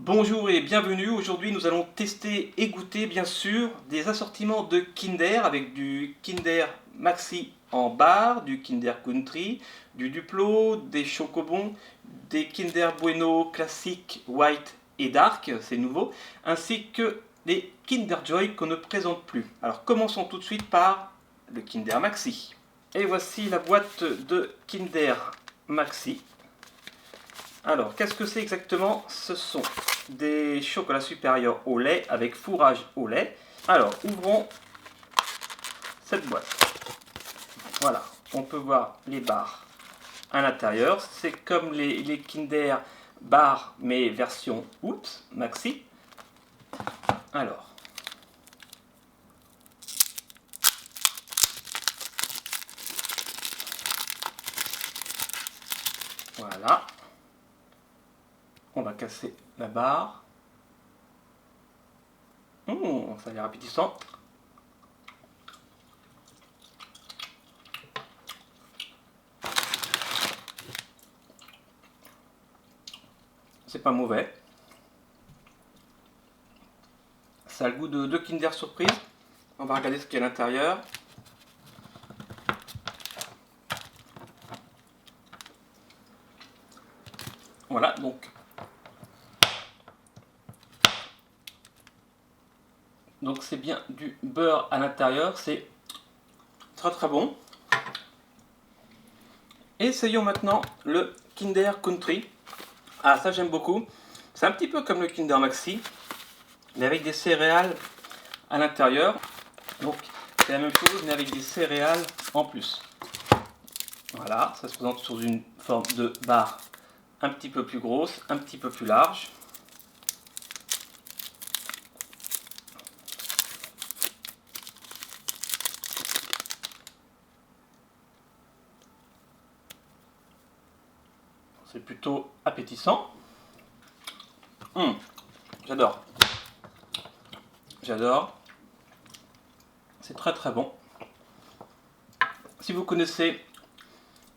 Bonjour et bienvenue. Aujourd'hui, nous allons tester et goûter, bien sûr, des assortiments de Kinder avec du Kinder Maxi en barre, du Kinder Country, du Duplo, des Chocobons, des Kinder Bueno classiques White et Dark, c'est nouveau, ainsi que des Kinder Joy qu'on ne présente plus. Alors, commençons tout de suite par le Kinder Maxi. Et voici la boîte de Kinder Maxi. Alors, qu'est-ce que c'est exactement? Ce sont des chocolats supérieurs au lait avec fourrage au lait. Alors, ouvrons cette boîte. Voilà, on peut voir les barres à l'intérieur. C'est comme les Kinder barres, mais version Oops, Maxi. Alors, voilà. On va casser la barre. Ça a l'air appétissant. C'est pas mauvais. Ça a le goût de Kinder Surprise. On va regarder ce qu'il y a à l'intérieur. Voilà, donc c'est bien du beurre à l'intérieur, c'est très très bon. Essayons maintenant le Kinder Country. Ah, ça j'aime beaucoup. C'est un petit peu comme le Kinder Maxi, mais avec des céréales à l'intérieur. Donc c'est la même chose, mais avec des céréales en plus. Voilà, ça se présente sous une forme de barre un petit peu plus grosse, un petit peu plus large. C'est plutôt appétissant. J'adore. J'adore. C'est très très bon. Si vous connaissez,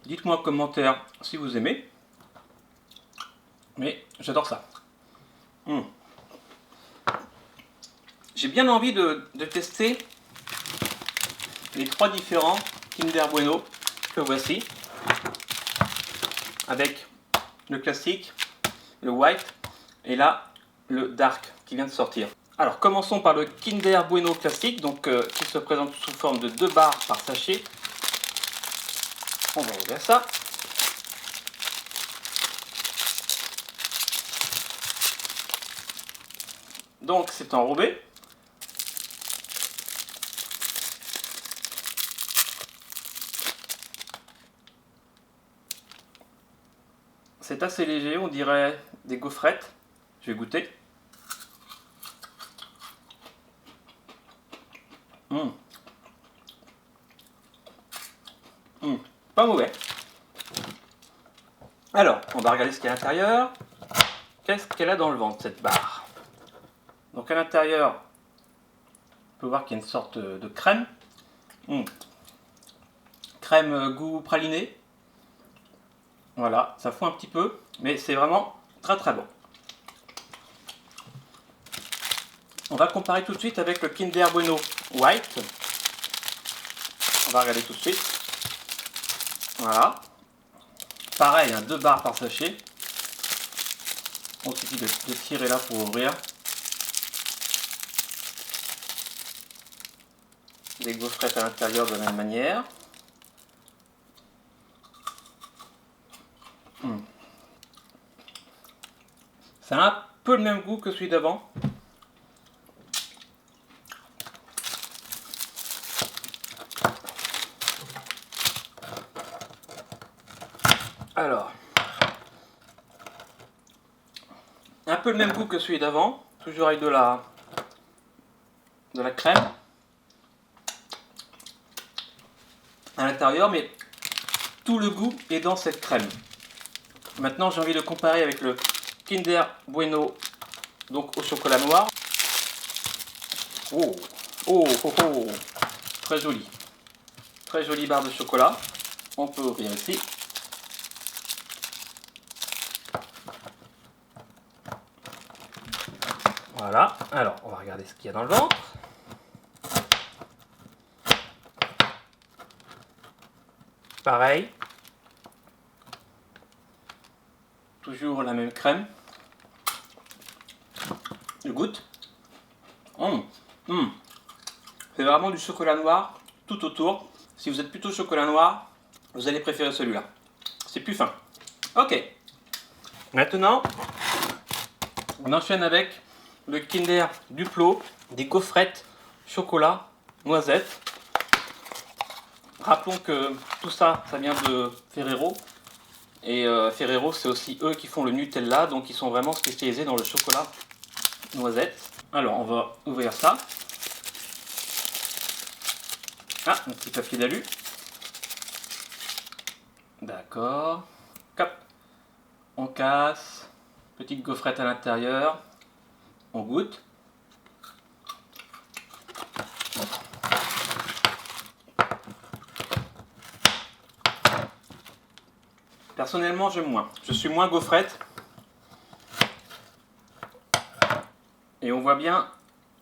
dites-moi en commentaire si vous aimez. Mais j'adore ça. J'ai bien envie de tester les trois différents Kinder Bueno que voici. Avec le classique, le white et là le dark qui vient de sortir. Alors commençons par le Kinder Bueno classique, donc qui se présente sous forme de 2 barres par sachet. On va ouvrir ça. Donc c'est enrobé. C'est assez léger, on dirait des gaufrettes. Je vais goûter. Pas mauvais. Alors, on va regarder ce qu'il y a à l'intérieur. Qu'est-ce qu'elle a dans le ventre, cette barre? Donc à l'intérieur, on peut voir qu'il y a une sorte de crème. Crème goût praliné. Voilà, ça fond un petit peu, mais c'est vraiment très très bon. On va comparer tout de suite avec le Kinder Bueno White. On va regarder tout de suite. Voilà. Pareil, 2 barres par sachet. On suffit de tirer là pour ouvrir. Des gaufrettes à l'intérieur de la même manière. Ça a un peu le même goût que celui d'avant. Alors, un peu le même goût que celui d'avant, toujours avec de la crème à l'intérieur, mais tout le goût est dans cette crème. Maintenant, j'ai envie de comparer avec le Kinder Bueno, donc au chocolat noir. Oh, oh, oh, oh, très joli. Très jolie barre de chocolat. On peut ouvrir ici. Voilà, alors on va regarder ce qu'il y a dans le ventre. Pareil. Toujours la même crème. Je goûte. C'est vraiment du chocolat noir tout autour. Si vous êtes plutôt chocolat noir, vous allez préférer celui-là. C'est plus fin. Ok. Maintenant, on enchaîne avec le Kinder Duplo, des gaufrettes chocolat noisette. Rappelons que tout ça, ça vient de Ferrero. Et Ferrero, c'est aussi eux qui font le Nutella, donc ils sont vraiment spécialisés dans le chocolat noisette. Alors, on va ouvrir ça. Ah, un petit papier d'alu. D'accord. Cap. On casse. Petite gaufrette à l'intérieur. On goûte. Personnellement, j'aime moins. Je suis moins gaufrette. Et on voit bien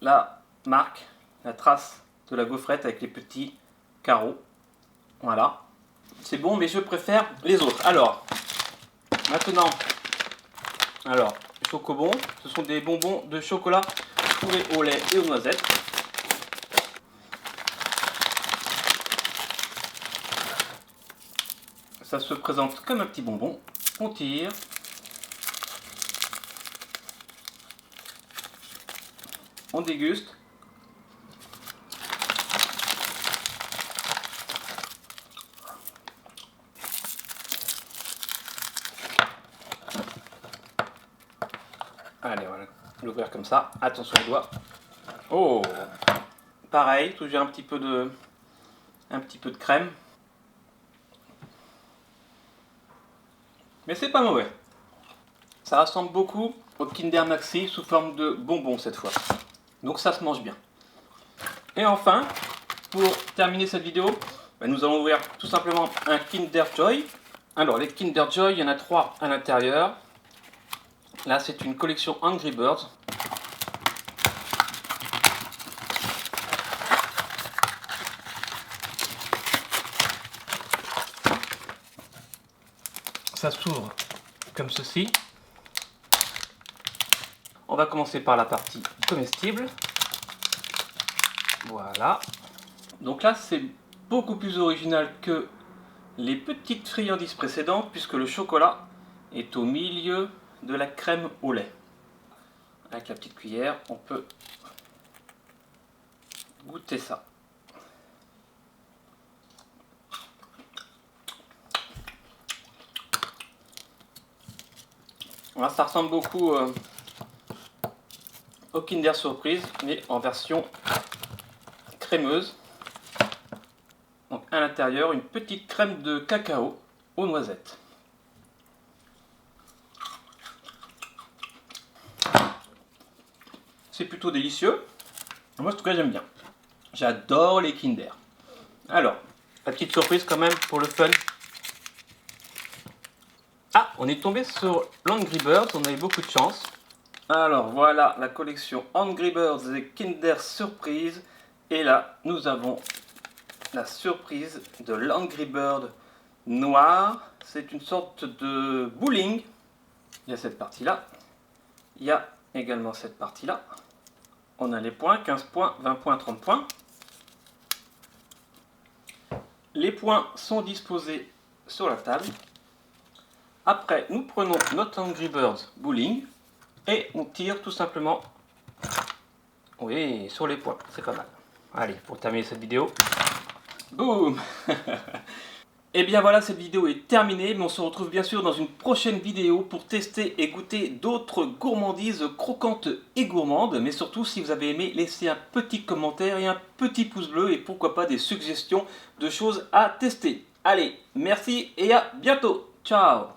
la marque, la trace de la gaufrette avec les petits carreaux. Voilà. C'est bon, mais je préfère les autres. Alors, maintenant, Chocobon, ce sont des bonbons de chocolat fourrés au lait et aux noisettes. Ça se présente comme un petit bonbon. On tire. On déguste. Allez, voilà, l'ouvrir comme ça. Attention aux doigts. Oh, pareil, toujours un petit peu de crème. Mais c'est pas mauvais. Ça ressemble beaucoup au Kinder Maxi sous forme de bonbons cette fois. Donc ça se mange bien. Et enfin, pour terminer cette vidéo, nous allons ouvrir tout simplement un Kinder Joy. Alors les Kinder Joy, il y en a 3 à l'intérieur. Là c'est une collection Angry Birds. Ça s'ouvre comme ceci. On va commencer par la partie comestible. Voilà. Donc là, c'est beaucoup plus original que les petites friandises précédentes puisque le chocolat est au milieu de la crème au lait. Avec la petite cuillère, on peut goûter ça. Voilà, ça ressemble beaucoup au Kinder Surprise, mais en version crémeuse. Donc à l'intérieur, une petite crème de cacao aux noisettes. C'est plutôt délicieux. Moi, en tout cas, j'aime bien. J'adore les Kinder. Alors, la petite surprise quand même pour le fun. Ah, on est tombé sur l'Angry Birds, on a eu beaucoup de chance. Alors voilà la collection Angry Birds et Kinder Surprise. Et là, nous avons la surprise de l'Angry Bird noir. C'est une sorte de bowling. Il y a cette partie-là. Il y a également cette partie-là. On a les points, 15 points, 20 points, 30 points. Les points sont disposés sur la table. Après, nous prenons notre Angry Birds bowling et on tire tout simplement, oui, sur les points. C'est pas mal. Allez, pour terminer cette vidéo, boum. Et bien voilà, cette vidéo est terminée, mais on se retrouve bien sûr dans une prochaine vidéo pour tester et goûter d'autres gourmandises croquantes et gourmandes. Mais surtout, si vous avez aimé, laissez un petit commentaire et un petit pouce bleu et pourquoi pas des suggestions de choses à tester. Allez, merci et à bientôt. Ciao.